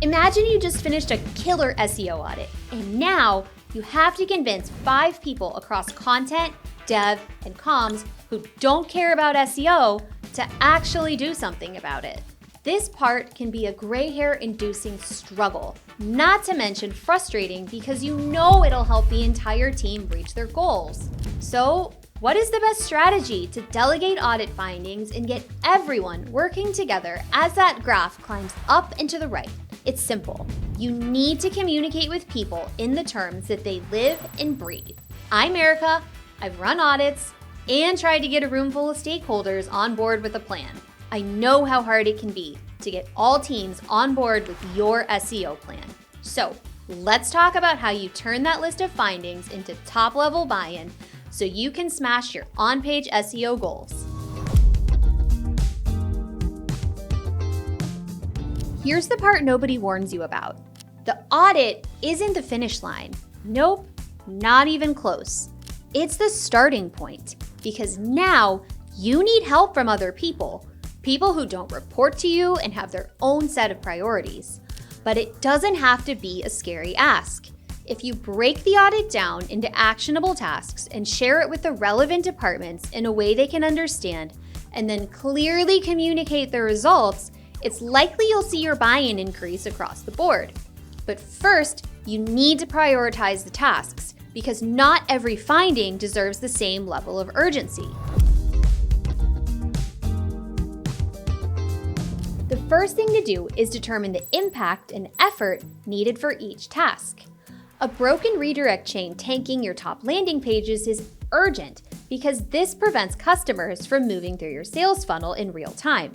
Imagine you just finished a killer SEO audit, and now you have to convince 5 people across content, dev, and comms who don't care about SEO to actually do something about it. This part can be a gray hair inducing struggle, not to mention frustrating because you know it'll help the entire team reach their goals. So, what is the best strategy to delegate audit findings and get everyone working together as that graph climbs up and to the right? It's simple. You need to communicate with people in the terms that they live and breathe. I'm Erika, I've run audits and tried to get a room full of stakeholders on board with a plan. I know how hard it can be to get all teams on board with your SEO plan. So let's talk about how you turn that list of findings into top-level buy-in so you can smash your on-page SEO goals. Here's the part nobody warns you about. The audit isn't the finish line. Nope, not even close. It's the starting point, because now you need help from other people who don't report to you and have their own set of priorities. But it doesn't have to be a scary ask. If you break the audit down into actionable tasks and share it with the relevant departments in a way they can understand, and then clearly communicate the results, it's likely you'll see your buy-in increase across the board. But first, you need to prioritize the tasks, because not every finding deserves the same level of urgency. The first thing to do is determine the impact and effort needed for each task. A broken redirect chain tanking your top landing pages is urgent because this prevents customers from moving through your sales funnel in real time.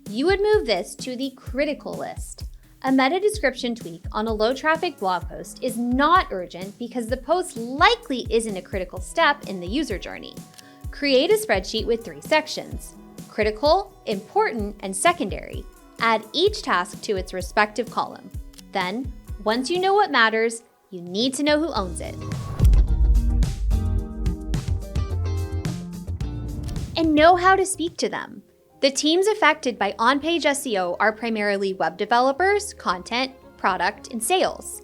You would move this to the critical list. A meta description tweak on a low traffic blog post is not urgent because the post likely isn't a critical step in the user journey. Create a spreadsheet with 3 sections: critical, important, and secondary. Add each task to its respective column. Then, once you know what matters, you need to know who owns it. And know how to speak to them. The teams affected by on-page SEO are primarily web developers, content, product, and sales.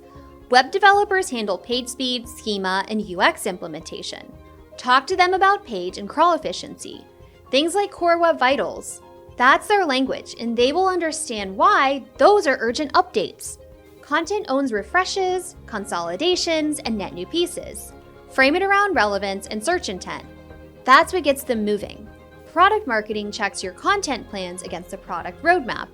Web developers handle page speed, schema, and UX implementation. Talk to them about page and crawl efficiency. Things like core web vitals. That's their language, and they will understand why those are urgent updates. Content owns refreshes, consolidations, and net new pieces. Frame it around relevance and search intent. That's what gets them moving. Product marketing checks your content plans against the product roadmap.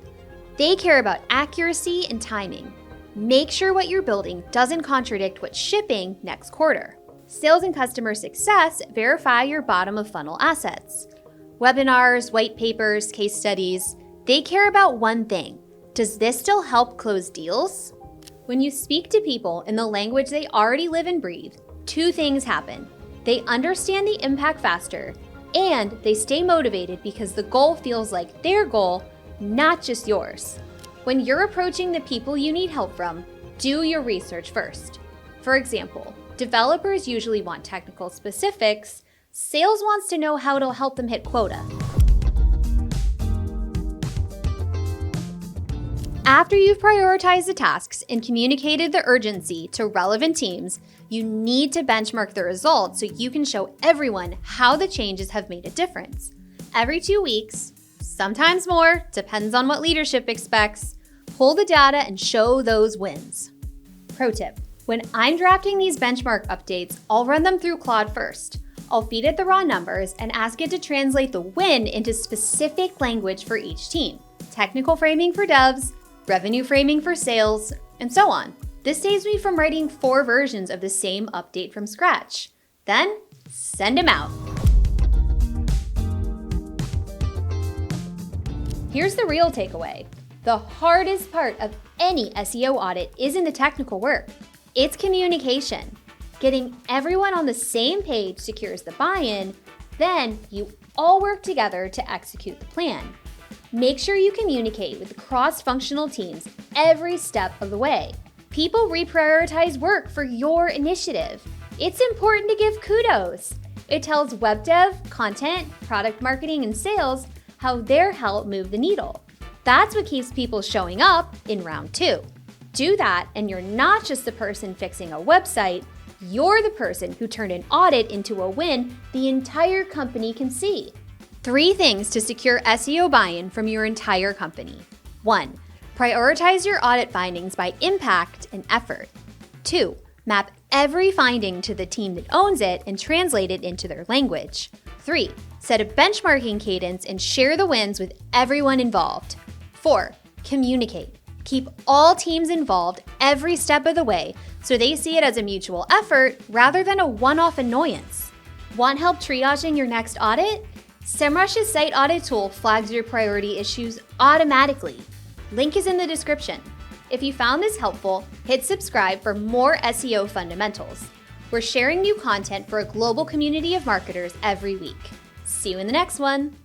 They care about accuracy and timing. Make sure what you're building doesn't contradict what's shipping next quarter. Sales and customer success verify your bottom of funnel assets. Webinars, white papers, case studies, they care about one thing. Does this still help close deals? When you speak to people in the language they already live and breathe, 2 things happen. They understand the impact faster, and they stay motivated because the goal feels like their goal, not just yours. When you're approaching the people you need help from, do your research first. For example, developers usually want technical specifics. Sales wants to know how it'll help them hit quota. After you've prioritized the tasks and communicated the urgency to relevant teams, you need to benchmark the results so you can show everyone how the changes have made a difference. Every 2 weeks, sometimes more, depends on what leadership expects, pull the data and show those wins. Pro tip: when I'm drafting these benchmark updates, I'll run them through Claude first. I'll feed it the raw numbers and ask it to translate the win into specific language for each team. Technical framing for devs, revenue framing for sales, and so on. This saves me from writing 4 versions of the same update from scratch. Then, send them out. Here's the real takeaway. The hardest part of any SEO audit isn't the technical work. It's communication. Getting everyone on the same page secures the buy-in, then you all work together to execute the plan. Make sure you communicate with cross-functional teams every step of the way. People reprioritize work for your initiative. It's important to give kudos. It tells web dev, content, product marketing, and sales how their help move the needle. That's what keeps people showing up in round 2. Do that, and you're not just the person fixing a website, you're the person who turned an audit into a win the entire company can see. 3 things to secure SEO buy-in from your entire company. 1. Prioritize your audit findings by impact and effort. 2. Map every finding to the team that owns it and translate it into their language. 3. Set a benchmarking cadence and share the wins with everyone involved. 4. Communicate. Keep all teams involved every step of the way so they see it as a mutual effort rather than a one-off annoyance. Want help triaging your next audit? SEMrush's site audit tool flags your priority issues automatically. Link is in the description. If you found this helpful, hit subscribe for more SEO fundamentals. We're sharing new content for a global community of marketers every week. See you in the next one.